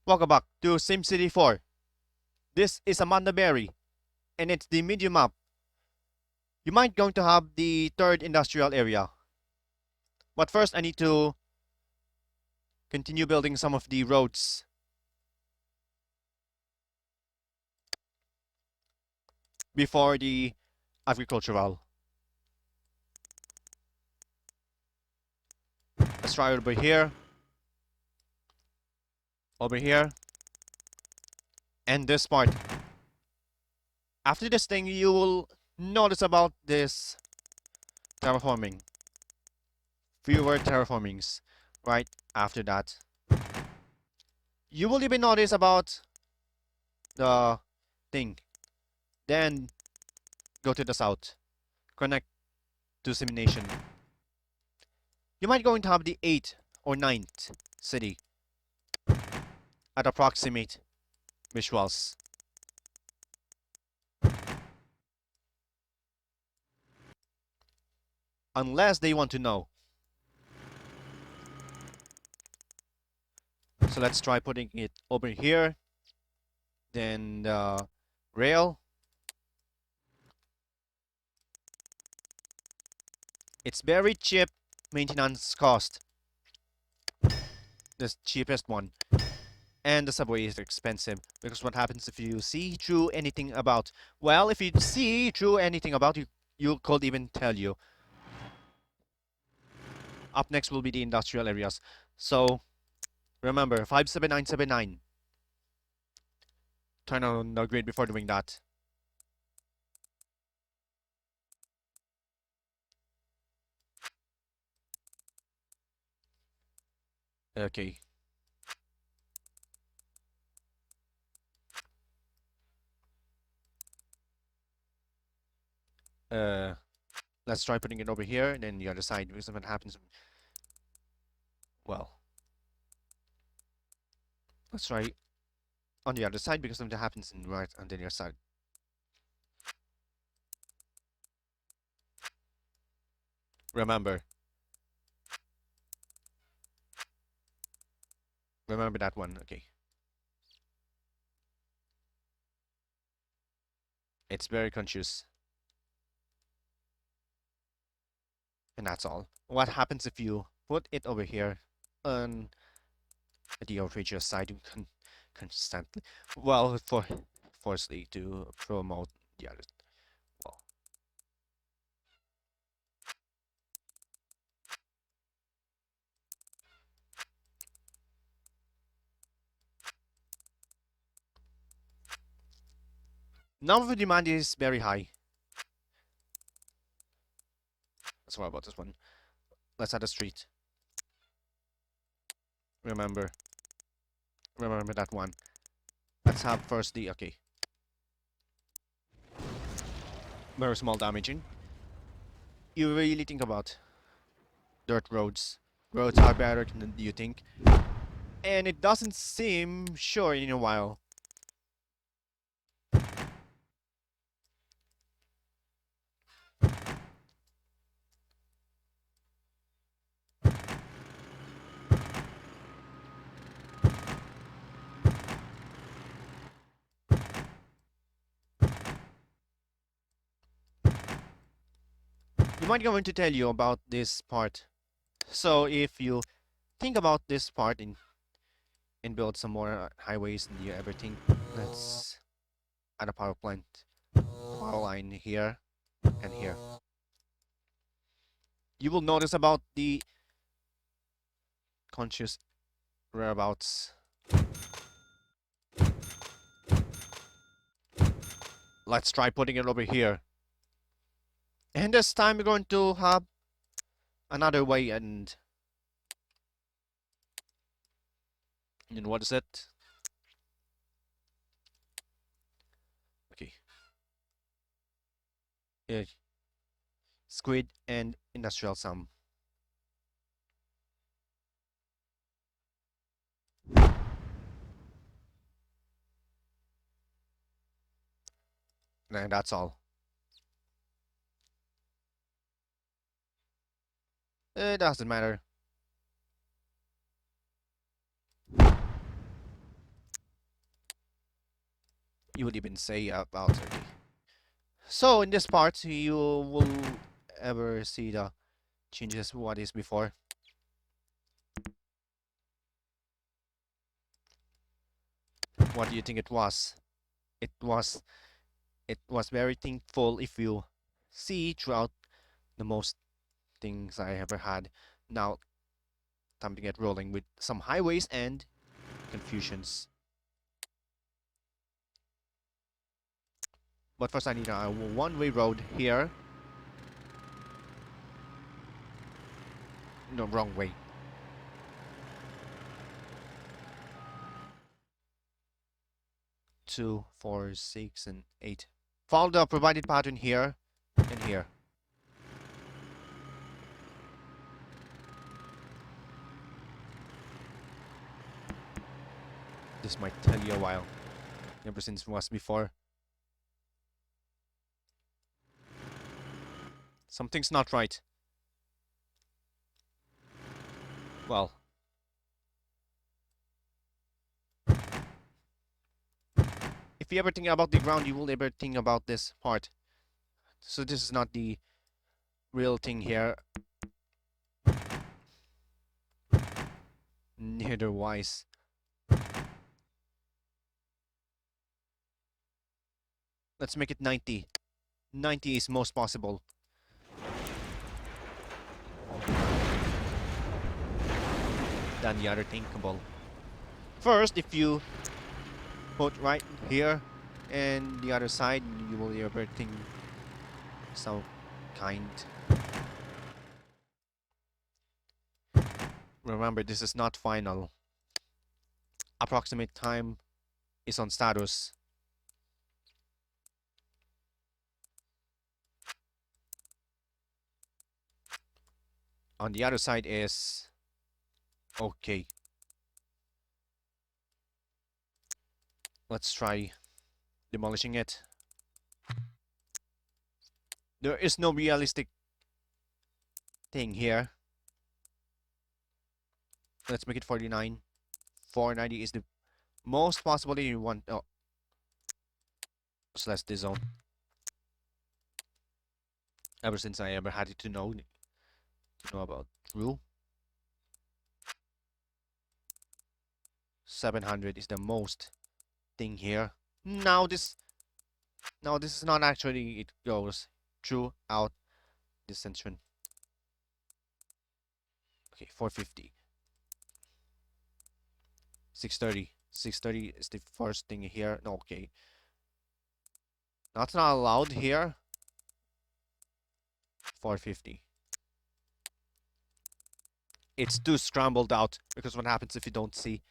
Welcome back to SimCity 4. This is Amandaberry, and it's the medium map. You might going to have the third industrial area. But first, I need to continue building some of the roads before the agricultural. Let's try over here, and this part. After this thing, you will notice about this terraforming. Fewer terraformings right after that. You will even notice about the thing. Then go to the south. Connect to simulation. You might going to have the 8th or 9th city at approximate visuals. Unless they want to know. So let's try putting it over here. Then the rail. It's very cheap maintenance cost. The cheapest one. And the subway is expensive. Because what happens if you see through anything about... Well, if you see through anything about you could even tell you. Up next will be the industrial areas. So, remember, 57979. Turn on the grid before doing that. Okay. Let's try putting it over here, and then the other side, because if it happens... Well. Let's try on the other side, because if it happens right on the other side. Remember. Remember that one, okay. It's very conscious. And that's all. What happens if you put it over here on the outrageous side constantly? Well, forcefully to promote the other. Well, now the demand is very high. Let's worry about this one. Let's add a street. Remember that one. Let's have first the... Okay. Very small damaging. You really think about dirt roads. Roads are better than you think. And it doesn't seem sure in a while. You might going to tell you about this part. So if you think about this part and build some more highways and you ever think, let's add a power plant, power line here and here. You will notice about the conscious whereabouts. Let's try putting it over here. And this time we're going to have another way and what is it? Okay. Squid and industrial sum. And that's all. It doesn't matter. You would even say about 30. So in this part, you will ever see the changes what is before. What do you think it was? It was it was very thankful if you see throughout the most things I ever had. Now time to get rolling with some highways and confusions. But first I need a one-way road here. No, wrong way. 2, 4, 6, and 8. Follow the provided pattern here and here. This might tell you a while. Ever since it was before. Something's not right. Well, if you ever think about the ground, you will ever think about this part. So this is not the real thing here. Neither wise. Let's make it 90. 90 is most possible. Than the other thinkable. First, if you put right here and the other side, you will ever think some kind. Remember, this is not final. Approximate time is on status. On the other side is okay. Let's try demolishing it. There is no realistic thing here. Let's make it 49. 490 is the most possibility you want. Oh, slash this zone. Ever since I ever had it to know about rule. 700 is the most thing here. Now this is not actually, it goes throughout this section. Okay, 450. 630. 630 is the first thing here. No, okay. That's not allowed here. 450. It's too scrambled out because what happens if you don't see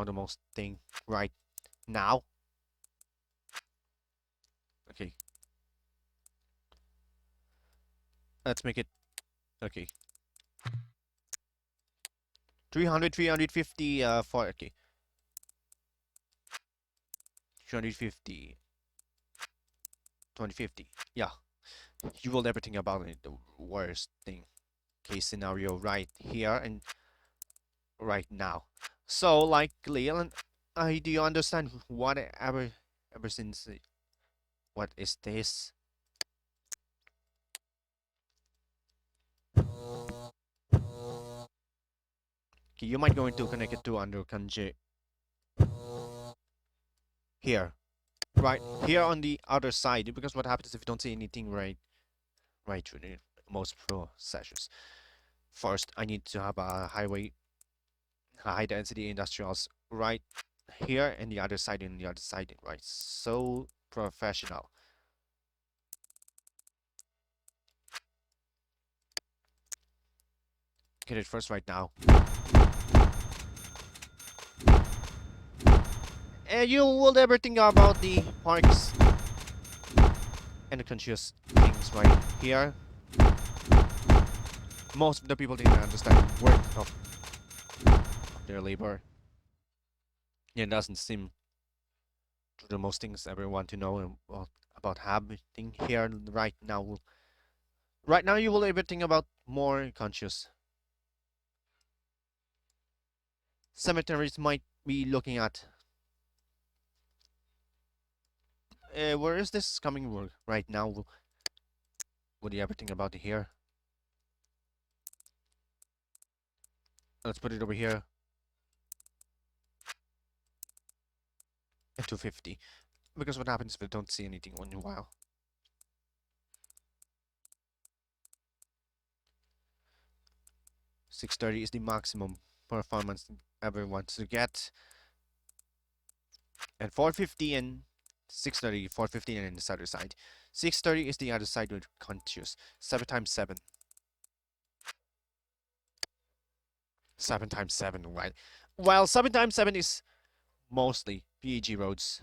the most thing right now? Okay. Let's make it okay. 300, 350 for okay. 350. 2050. Yeah. You will never think about it. The worst thing. Case scenario right here and right now. So like Leland, do you understand whatever ever since what is this? Okay, you might going to connect it to Androchange here. Right here on the other side, because what happens if you don't see anything right through the most pro sessions. First, I need to have a highway, high density industrials right here and the other side and the other side, right? So professional. Get it first right now. And you will never think about the parks and the conscious things right here. Most of the people didn't understand the worth of their labor. It doesn't seem to the most things ever want to know about happening here right now. Right now, you will ever think about more conscious. Cemeteries might be looking at where is this coming right now? What do you ever think about it here? Let's put it over here at 250. Because what happens if I don't see anything in a while? 630 is the maximum performance ever wants to get. And 450 and 630, 450 and this other side. 630 is the other side we can't choose. 7 times 7. 7 times 7, right? While 7 times 7 is mostly PEG roads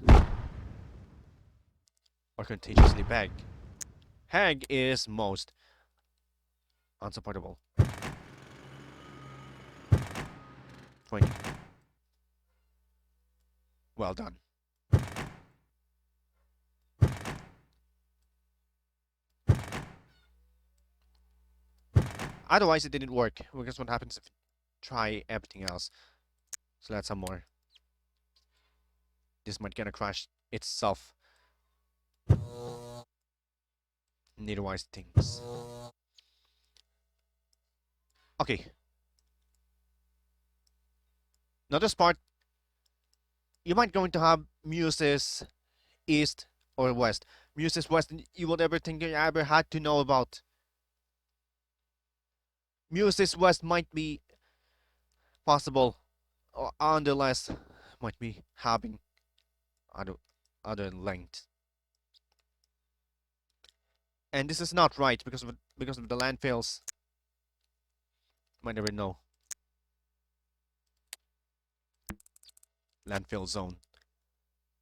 or contagiously big. Hag is most unsupportable. 20. Well done. Otherwise, it didn't work. Because what happens if you try everything else? So let's have more. This might gonna crash itself. Neither-wise things. Okay. Now this part, you might going to have Mucis East or West. Mucis West, you would ever think you ever had to know about. Mucis West might be possible, or nonetheless, might be having other length. And this is not right because of the landfills. Might never know. Landfill zone.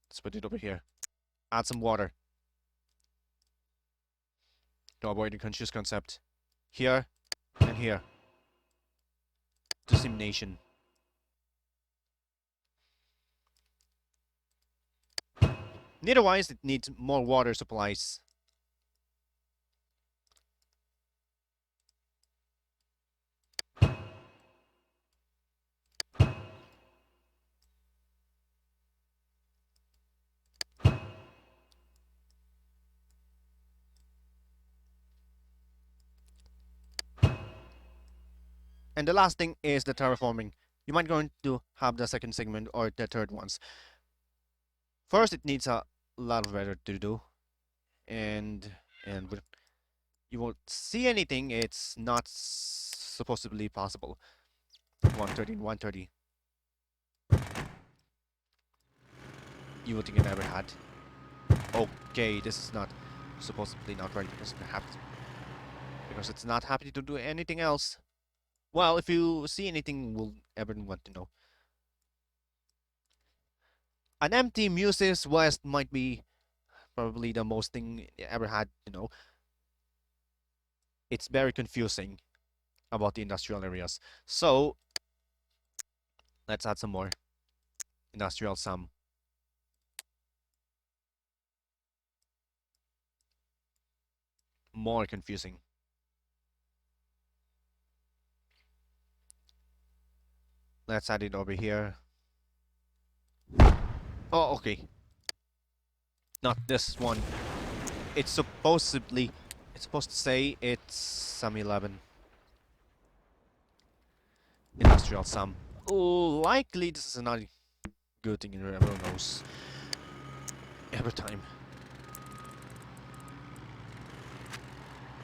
Let's put it over here. Add some water to avoid the confused concept. Here and here. Dissemination. Otherwise, it needs more water supplies. And the last thing is the terraforming. You might going to have the second segment or the third ones. First, it needs a lot of weather to do, and you won't see anything. It's not supposedly possible. 130 and 130. You would think I never had. Okay, this is not supposedly not right because it's not happy to do anything else. Well, if you see anything, we'll ever want to know. An empty Mucis West might be probably the most thing I ever had to know. It's very confusing about the industrial areas. So let's add some more industrial sum. More confusing. Let's add it over here. Oh, okay. Not this one. It's supposed to say it's sum 11. Industrial sum. Oh, likely this is not a good thing, everyone knows. Every time.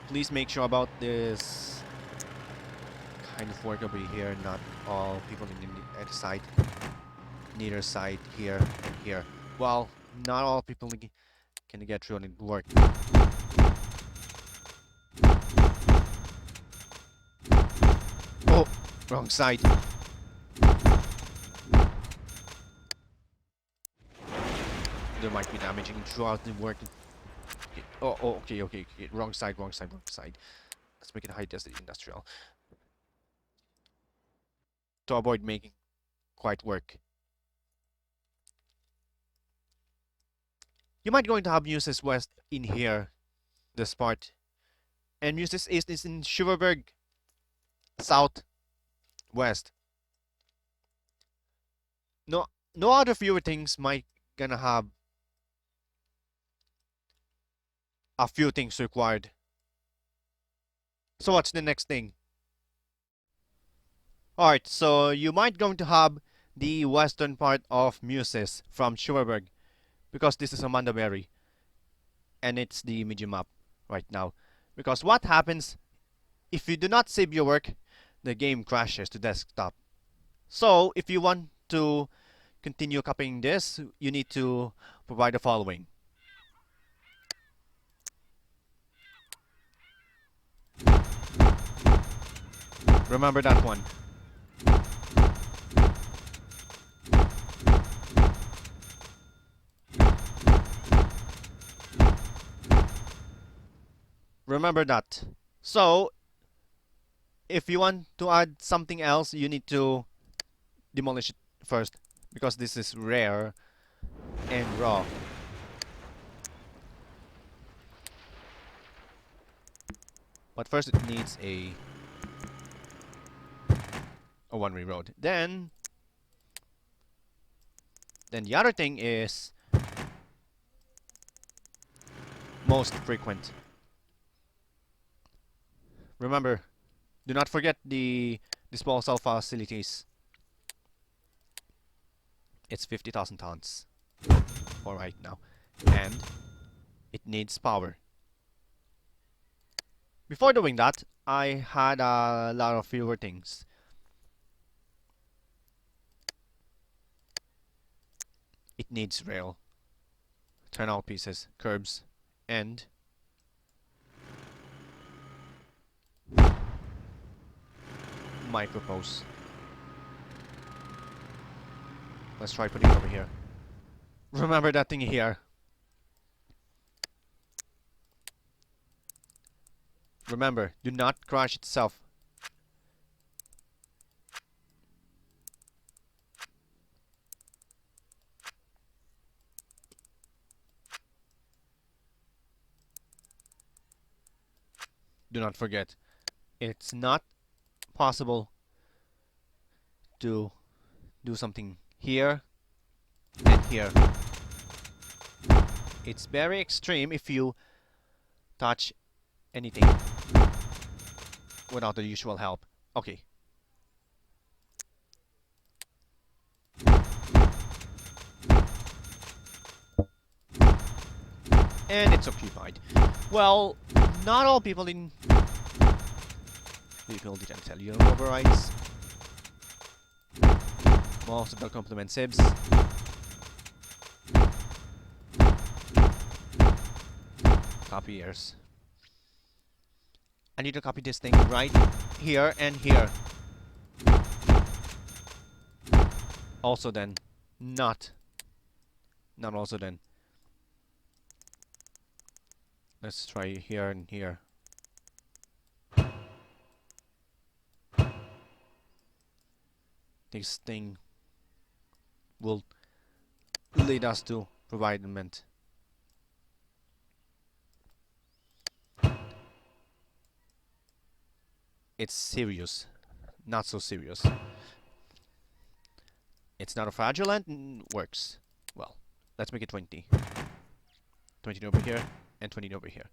Please make sure about this kind of work over here. Not all people in the other side. Neither side here and here. Well, not all people can get through and work. Oh, wrong side. There might be damaging throughout the work. Oh, okay. Wrong side. Let's make it high density industrial. To avoid making quite work. You might going to have Mucis West in here, this part. And Mucis East is in Schuberberg, south, west. No other fewer things might gonna have a few things required. So what's the next thing? Alright, so you might going to have the western part of Mucis from Schuberg because this is Amandaberry and it's the medium map right now. Because what happens if you do not save your work, the game crashes to desktop. So if you want to continue copying this, you need to provide the following. Remember that one. Remember that. So if you want to add something else, you need to demolish it first because this is rare and raw. But first it needs a one-way road. Then the other thing is most frequent. Remember, do not forget the disposal facilities. It's 50,000 tons for right now. And it needs power. Before doing that, I had a lot of fewer things. It needs rail, turnout pieces, curbs, and microposts. Let's try putting it over here. Remember that thing here. Remember, do not crash itself. Do not forget, it's not possible to do something here and here. It's very extreme if you touch anything without the usual help. Okay. And it's occupied. Well, not all people in... People didn't tell you overrides. Most of them complement sibs. Copiers. I need to copy this thing right here and here. Also then. Not also then. Let's try here and here. This thing will lead us to providement. It's serious. Not so serious. It's not a fraudulent and works. Well, let's make it 20. 20 over here and 20 over here.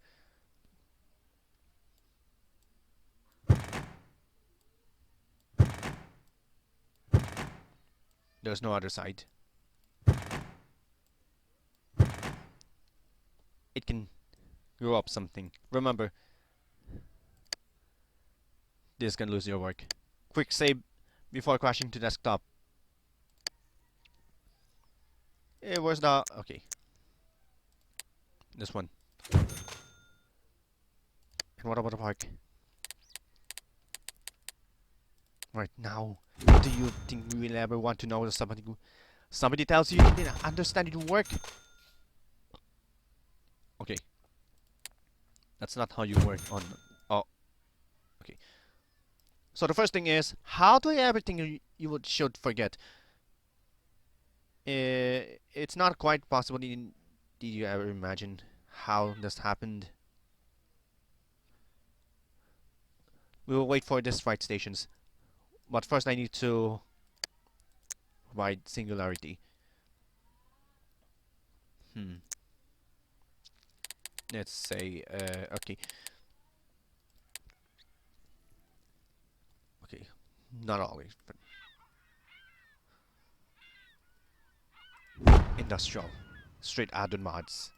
There's no other side. It can grow up something. Remember, this can lose your work. Quick save before crashing to desktop. Where's the... Okay. This one. And what about the park? Right now, do you think we will ever want to know that somebody tells you didn't understand it will work? Okay. That's not how you work on... Oh. Okay. So the first thing is, how do everything you should forget? It's not quite possible. Did you ever imagine how this happened? We will wait for this flight stations. But first I need to provide singularity. let's say, okay, okay, not always, but industrial, straight add-on mods.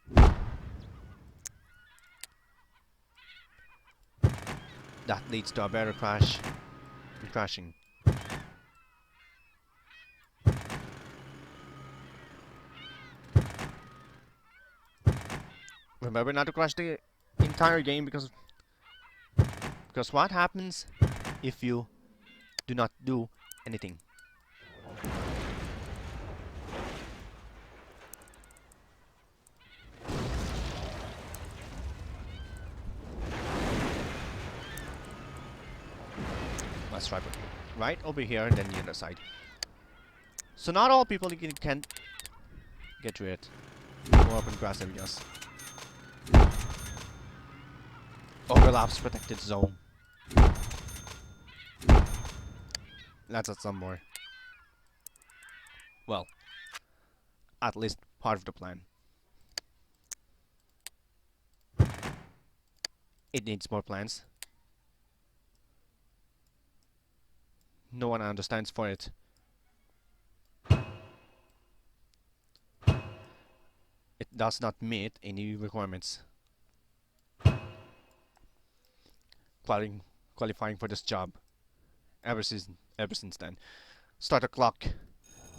That leads to a better crash and crashing. Remember not to crash the entire game because what happens if you do not do anything? Let's try right over here and then the other side. So not all people can get to it. More open grass areas. Overlaps protected zone. Let's add some more. Well, at least part of the plan. It needs more plans. No one understands for it. It does not meet any requirements. Qualifying for this job. Ever since then. Start a clock.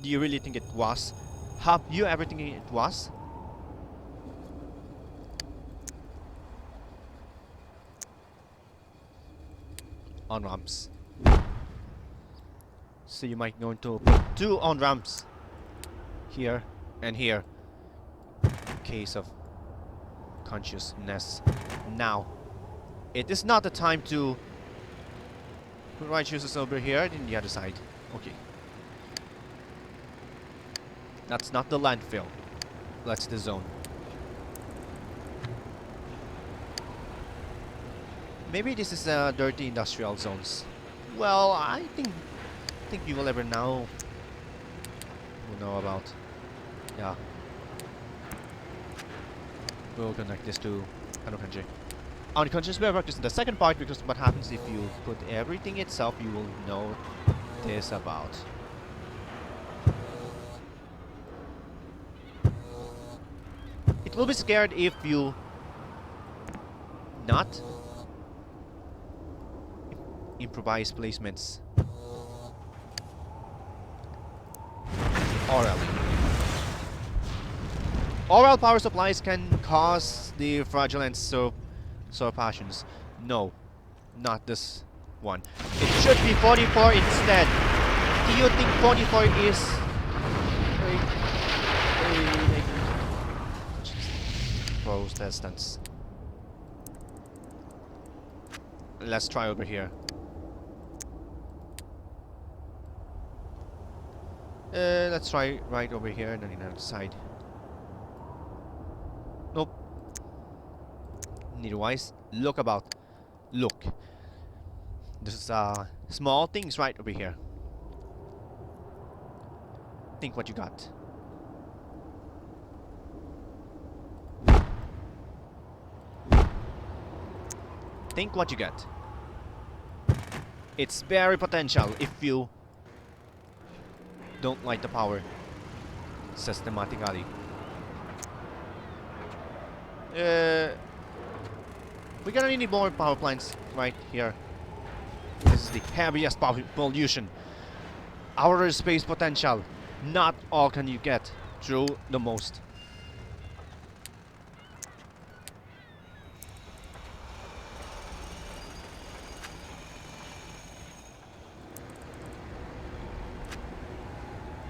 Do you really think it was? Have you ever think it was? On ramps. So you might going to put 2 on ramps. Here and here. Case of consciousness. Now. It is not the time to put right choices over here and the other side. Okay. That's not the landfill. That's the zone. Maybe this is dirty industrial zones. Well, I think you will ever know. Will know about. Yeah. We'll connect this to Androchange. Unconscious we are practicing the second part because what happens if you put everything itself, you will know this about. It will be scared if you not improvise placements. Oral power supplies can cause the fraudulent passions. No, not this one. It should be 44 instead. Do you think 44 is Protestants? Let's try over here. Let's try right over here and then the other side. Nope. Neitherwise, look about. Look. There's small things right over here. Think what you got. Think what you get. It's very potential if you don't like the power systematically. We're gonna need more power plants right here. This is the heaviest pollution. Outer space potential. Not all can you get through the most.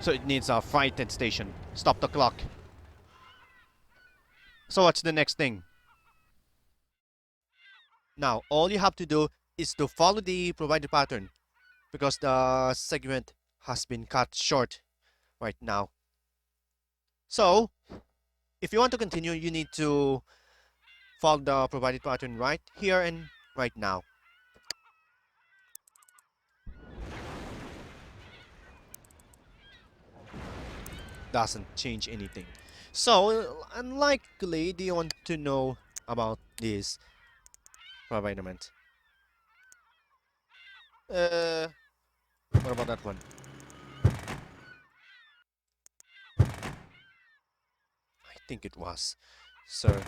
So it needs a frightened station. Stop the clock. So what's the next thing? Now, all you have to do is to follow the provided pattern because the segment has been cut short right now. So, if you want to continue, you need to follow the provided pattern right here and right now. Doesn't change anything. So, unlikely do you want to know about this environment. What about that one? I think it was, sir.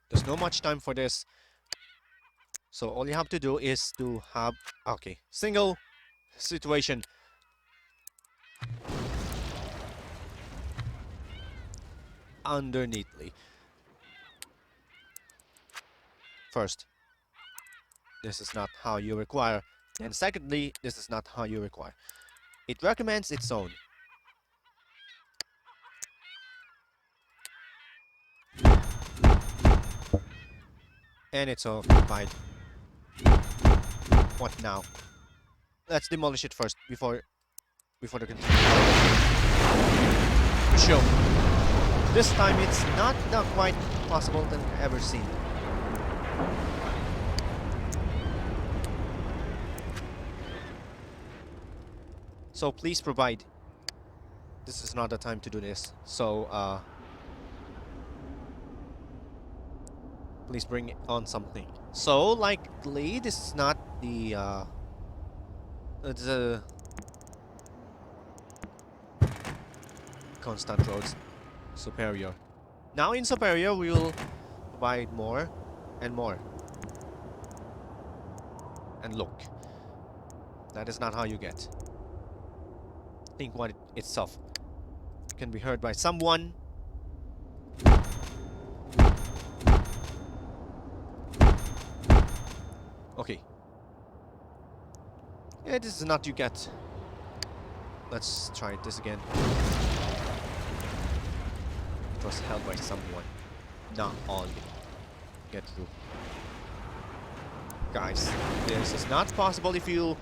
There's no much time for this, so all you have to do is to have single situation. Underneathly. First, this is not how you require. And secondly, this is not how you require. It recommends its own. And it's occupied. What now? Let's demolish it first before the continue. Show. This time it's not quite possible than ever seen. So please provide. This is not the time to do this. So please bring on something. So likely this is not the constant roads. Superior. Now in Superior we will provide more and more. And look. That is not how you get. Think what itself. It can be heard by someone. Okay. Yeah, this is not you get. Let's try this again. It was held by someone. Not all get through. Guys, this is not possible if you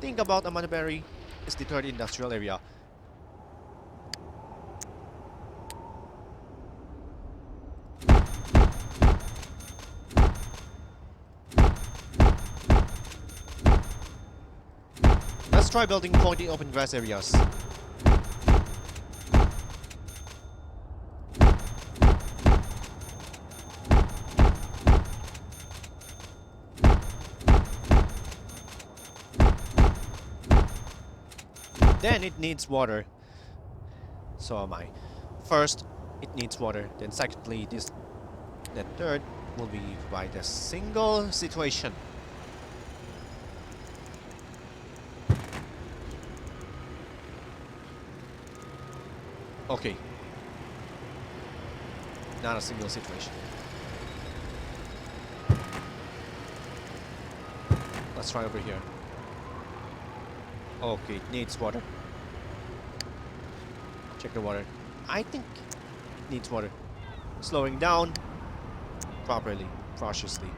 think about Amandaberry. It's the third industrial area. Let's try building 40 open grass areas. Then it needs water. So am I. First, it needs water. Then secondly, then third will be by the single situation. Okay. Not a single situation. Let's try over here. Okay, it needs water. Check the water. I think it needs water. Slowing down properly, cautiously.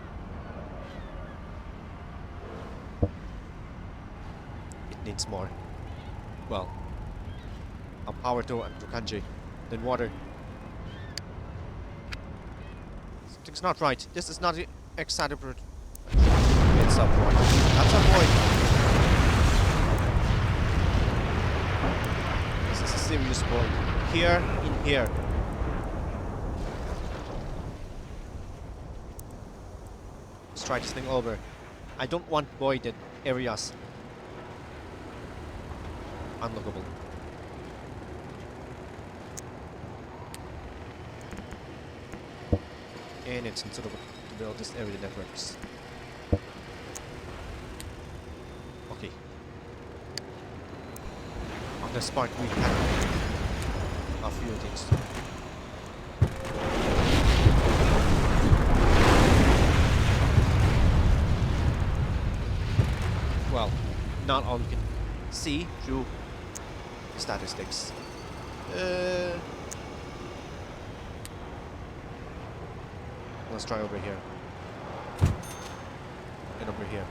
It needs more. Well, a power to Androchange, then water. Something's not right. This is not excited. It's a void. That's a void. Serious void. Here, in here. Let's try this thing over. I don't want voided areas. Unlockable. And it's instead of to build this area networks. Okay. On this part we have a few things. Well, not all you can see through statistics. Let's try over here. And over here.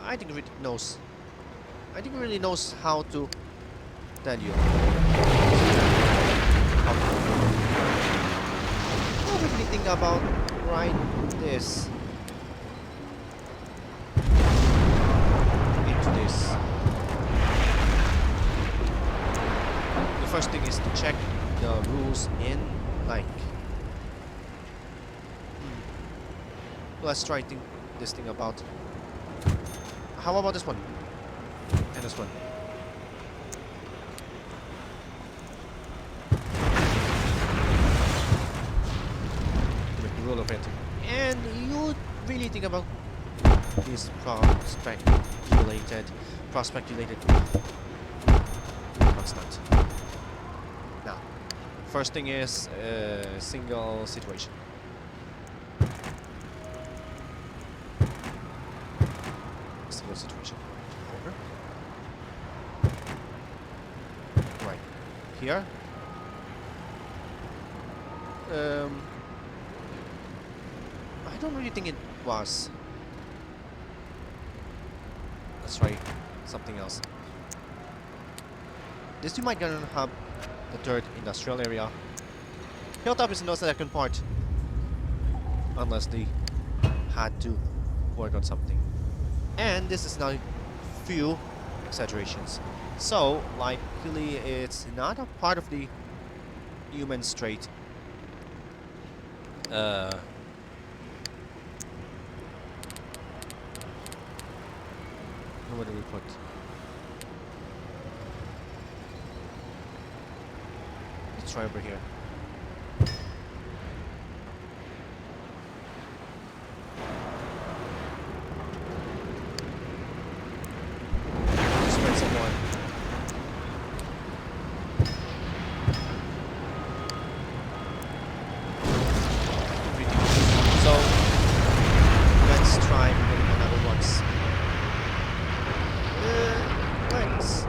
I think it knows. I think it really knows how to tell you. What do you think about right this? Into this. first thing is to check the rules in like. Let's try this thing about. How about this one? And this one. To make the rule of it. And you really think about these prospect-related constant. Now, first thing is single situation. Single situation. Over. Right here. I don't really think it was. Let's try something else. This you might gonna have the third industrial area. Hilltop is in the second part. Unless they had to work on something. And this is now few exaggerations. So likely it's not a part of the human trait. What do we put? Let's try over here. Spread some more. So let's try another once. Let's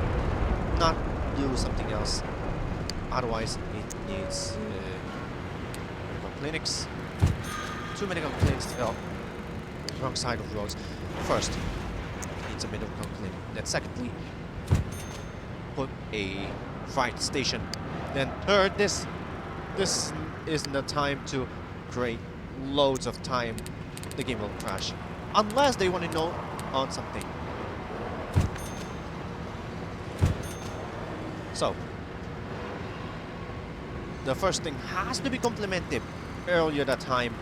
not do something else. Otherwise, it needs medical clinics. 2 medical clinics to help. Wrong side of roads. First, it needs a medical clinic. Then, secondly, put a freight station. Then, third, this isn't the time to create loads of time. The game will crash, unless they want to know on something. So, the first thing has to be complemented earlier that time.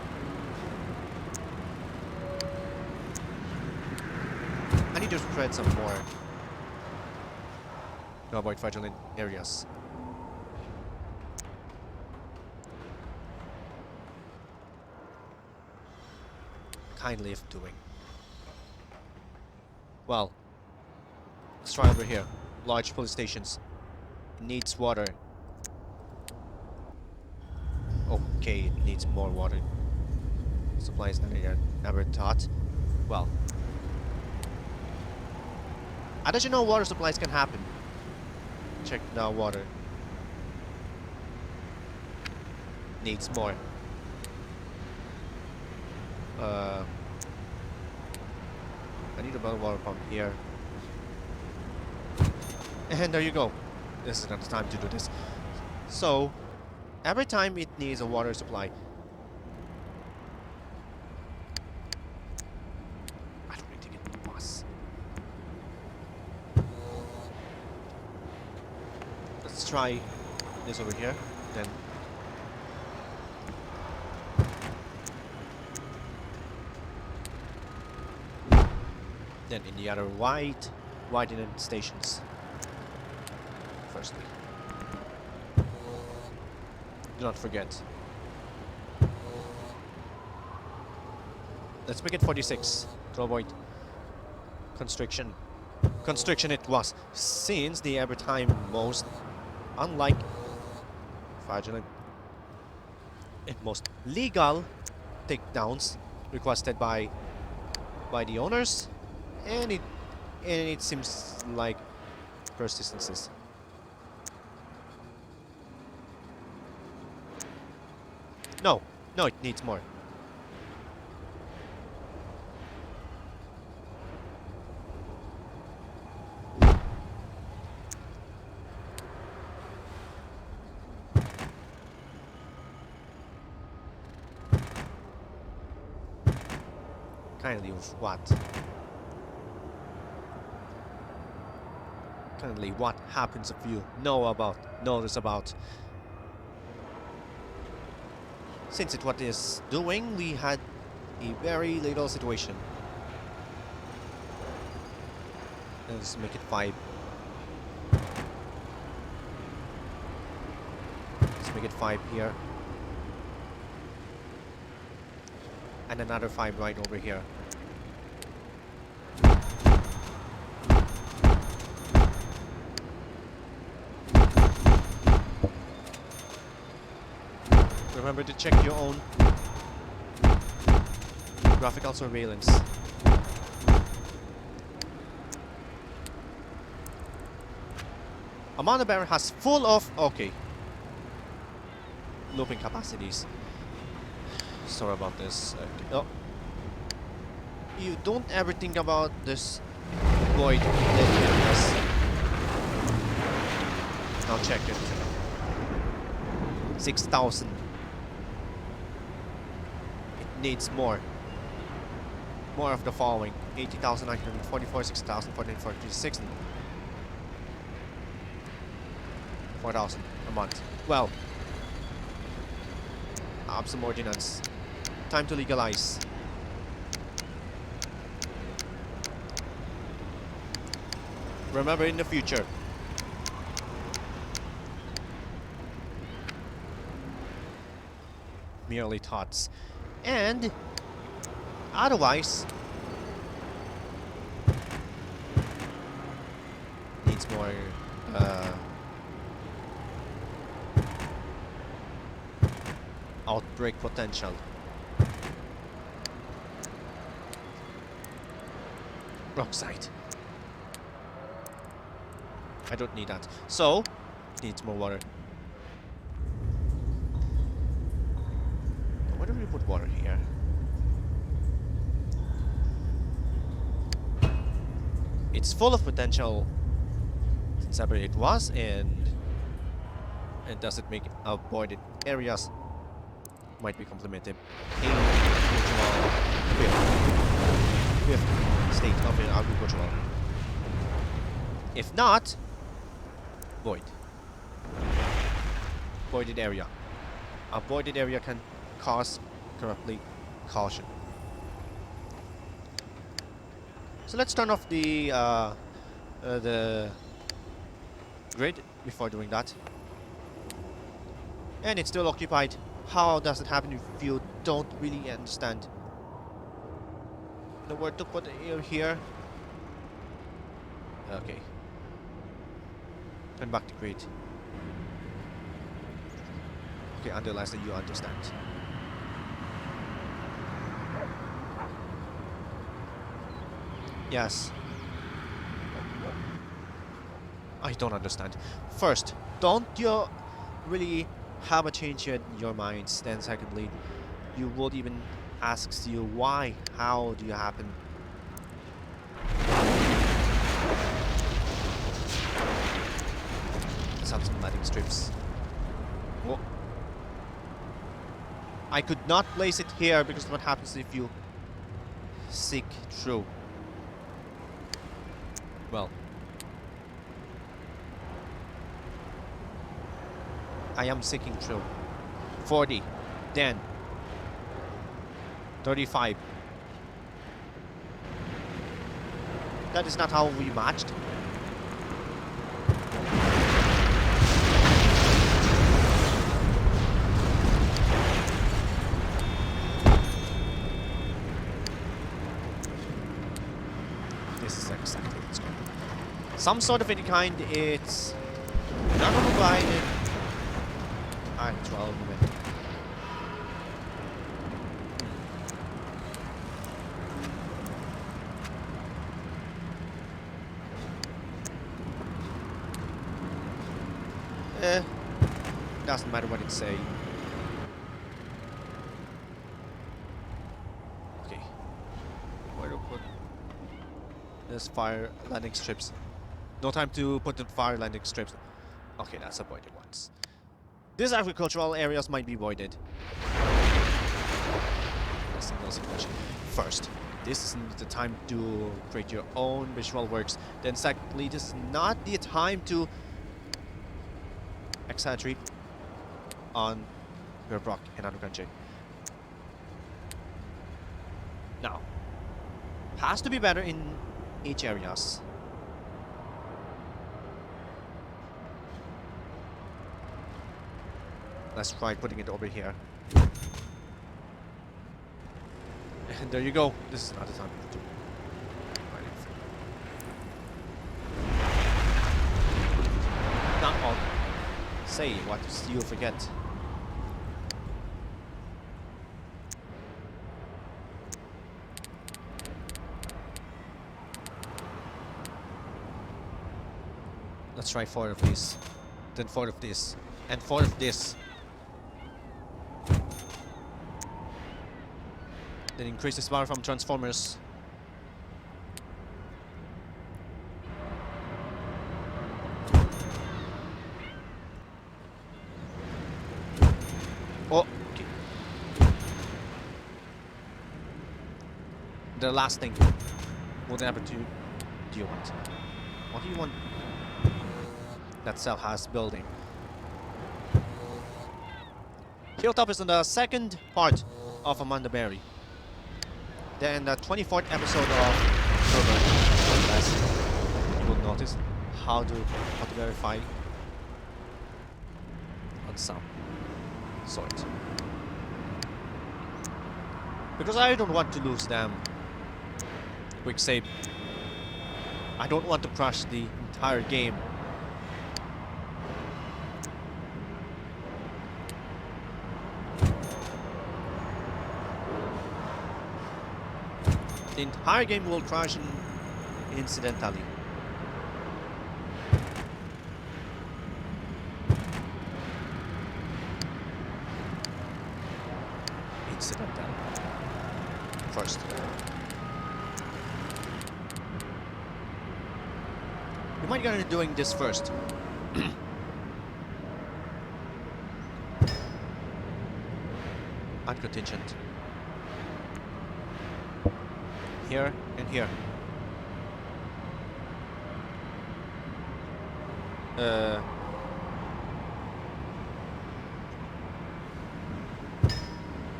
I need to spread some more to avoid fraudulent areas. Kindly if doing. Well, let's try over here. Large police stations. Needs water. Okay, it needs more water. Supplies that I never thought. Well, additional water supplies can happen. Check now water. Needs more. I need a better water pump here. And there you go. This is not the time to do this. So, every time it needs a water supply. I don't really think it was. Let's try this over here. Then in the other widen stations. Firstly. Do not forget. Let's make it 46 to avoid constriction. Constriction it was, since the every time most, unlike fraudulent and most legal takedowns requested by the owners, and it seems like persistences. No, it needs more. Kindly of what? currently what happens if you notice about. Since it what is doing, we had a very little situation. Let's make it 5. Let's make it 5 here. And another 5 right over here. Remember to check your own graphical surveillance. Amandaberry has full of looping capacities. Sorry about this. Oh. You don't ever think about this void areas. Now check it. 6,000. Needs more of the following: 80,944, 6,446, 4,000 a month. Well, have some ordinance. Time to legalize. Remember, in the future, merely thoughts. And otherwise, needs more outbreak potential. Rocksite. I don't need that. So, needs more water. Why do we put water here? It's full of potential since ever it was, and does it make avoided areas might be complemented in fifth state of an agricultural. If not, void. Voided area. A voided area can cause corruptly caution. So let's turn off the grid before doing that. And it's still occupied. How does it happen if you don't really understand? Know where to put it here? Okay. Turn back to grid. Okay, underlies that you understand. Yes. I don't understand. First, don't you really have a change in your minds? Then secondly, you would even ask you why, how do you happen? Some lighting strips. Whoa. I could not place it here because what happens if you seek through? Well, I am seeking through. 40, then 35. That is not how we matched. This is exactly what's going on. Some sort of any kind, it's not provided. Alright, 12 minutes. Doesn't matter what it say. Okay. Where to put this fire landing strips? No time to put the fire landing strips. Okay, that's avoided ones. These agricultural areas might be voided. First, this isn't the time to create your own visual works. Then secondly, this is not the time to exaggerate on your Brock and Androchange. Now, has to be better in each areas. Let's try putting it over here. And there you go. This is not the time to write it. Not all. Say what you forget. Let's try 4 of these, then 4 of this, and 4 of this. Then increase the power from transformers. Oh, okay. The last thing. What happened to you? Do you want? What do you want? That cell has building. Hilltop is on the second part of Amandaberry. Then the 24th episode of Caribagen. You will notice how to verify on some sort. Because I don't want to lose them. Quick save. I don't want to crash the entire game. The entire game will crash incidentally. Incidentally. First. You might get into doing this first. Uncontingent. Here and here.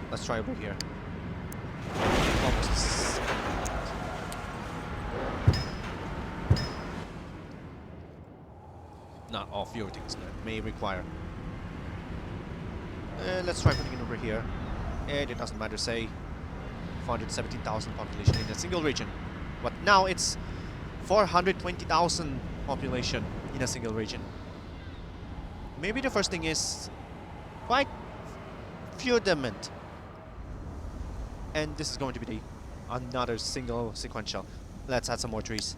Let's try over here. Almost. Not all fewer things that may require. Let's try putting it over here. And it doesn't matter, say 417,000 population in a single region. But now it's 420,000 population in a single region. Maybe the first thing is quite feudament. And this is going to be another single sequential. Let's add some more trees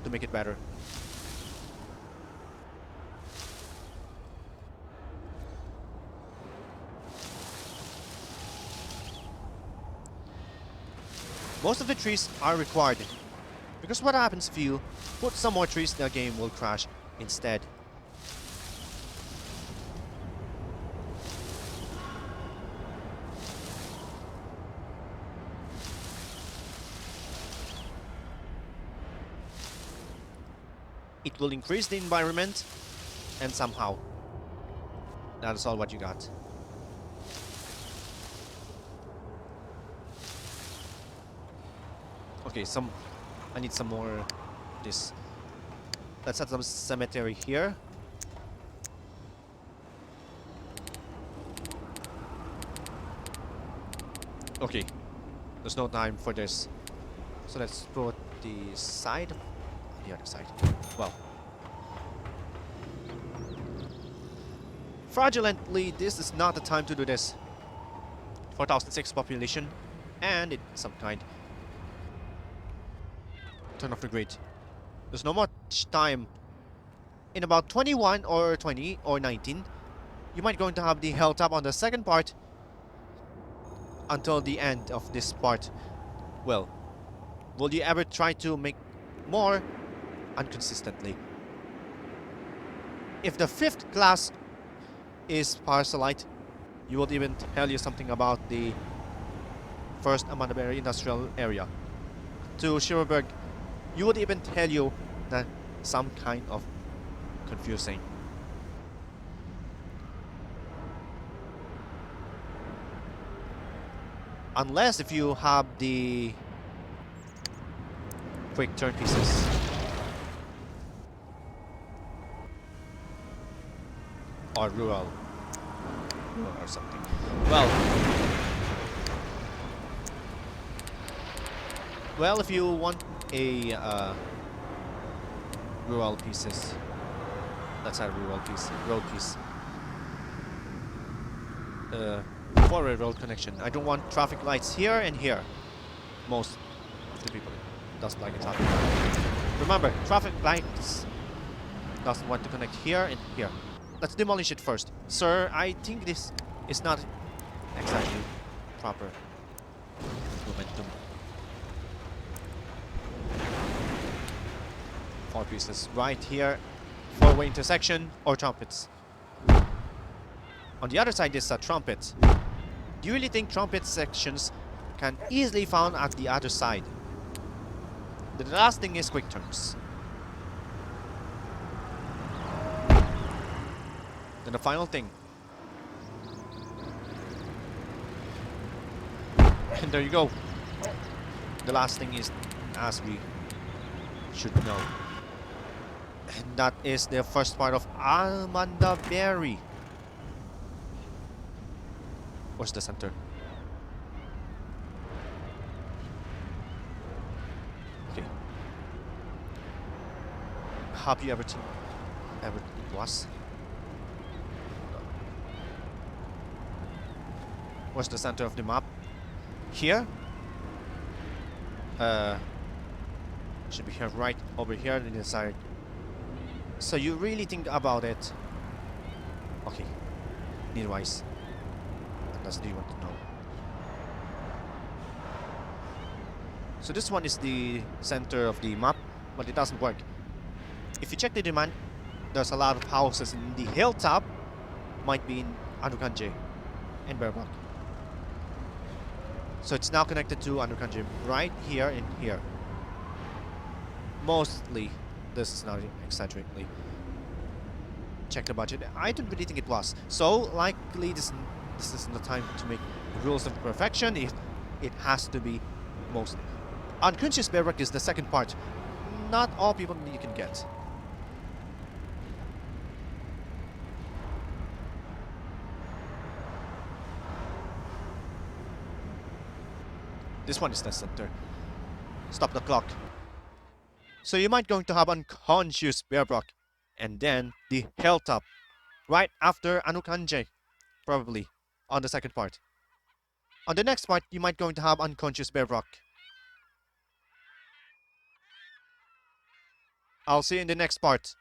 to make it better. Most of the trees are required, because what happens if you put some more trees, the game will crash instead. It will increase the environment, and somehow, that is all what you got. Okay, I need some more this. Let's add some cemetery here. Okay, there's no time for this. So let's put the side on the other side. Well, fraudulently, this is not the time to do this. 4,006 population, and it's some kind. Turn off the grid. There's no much time. In about 21 or 20 or 19, you might going to have the hilltop on the second part until the end of this part. Well, will you ever try to make more inconsistently? If the 5th class is Parcelite, you will even tell you something about the first Amandaberry industrial area to Schirberg, you would even tell you that some kind of confusing. Unless if you have the quick turn pieces. Or rural. Or something. Well, if you want a rural pieces, that's a rural piece, road piece. For a road connection, I don't want traffic lights here and here. Most of the people doesn't like a traffic light. Remember, traffic lights doesn't want to connect here and here. Let's demolish it first. Sir, I think this is not exactly proper momentum. 4 pieces right here. 4-way intersection or trumpets. On the other side is a trumpet. Do you really think trumpet sections can easily found at the other side? The last thing is quick turns. Then the final thing. And there you go. The last thing is, as we should know. And that is the first part of Amandaberry. Where's the center? Okay. Have you ever it was? Where's the center of the map? Here? Should be here, right over here on the side. So you really think about it? Okay. Needwise. That's what you want to know. So this one is the center of the map, but it doesn't work. If you check the demand, there's a lot of houses in the hilltop. Might be in Androchange and Bearbrook. So it's now connected to Androchange right here and here. Mostly, this is not exaggeratedly. Check the budget. I don't really think it was. So likely this isn't the time to make rules of perfection. It has to be most. Unconscious Bearbrook is the second part. Not all people you can get. This one is the center. Stop the clock. So you might going to have unconscious Bearbrook, and then the hilltop, right after Androchange, probably on the second part. On the next part, you might going to have unconscious Bearbrook. I'll see you in the next part.